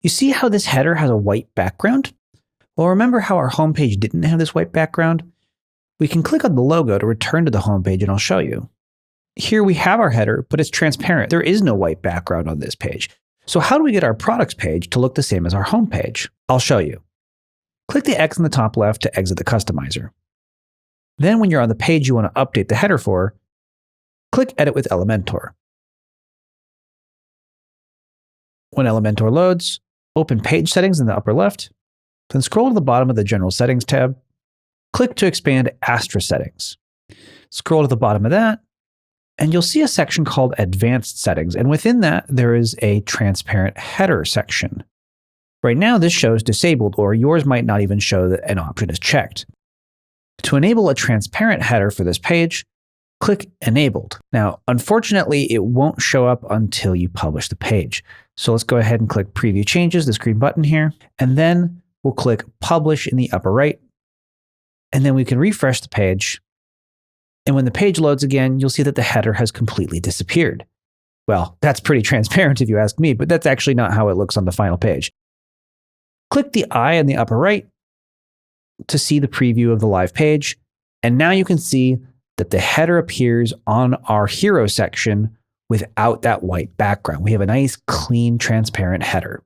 You see how this header has a white background? Well, remember how our homepage didn't have this white background? We can click on the logo to return to the homepage and I'll show you. Here we have our header, but it's transparent. There is no white background on this page. So how do we get our products page to look the same as our homepage? I'll show you. Click the X in the top left to exit the customizer. Then when you're on the page you want to update the header for, click Edit with Elementor. When Elementor loads, open Page Settings in the upper left, then scroll to the bottom of the General Settings tab. Click to expand Astra settings. Scroll to the bottom of that, and you'll see a section called Advanced Settings, and within that, there is a transparent header section. Right now, this shows disabled, or yours might not even show that an option is checked. To enable a transparent header for this page, click Enabled. Now, unfortunately, it won't show up until you publish the page. So let's go ahead and click Preview Changes, this green button here, and then we'll click Publish in the upper right. And then we can refresh the page. And when the page loads again, you'll see that the header has completely disappeared. Well, that's pretty transparent if you ask me, but that's actually not how it looks on the final page. Click the eye in the upper right to see the preview of the live page. And now you can see that the header appears on our hero section without that white background. We have a nice, clean, transparent header.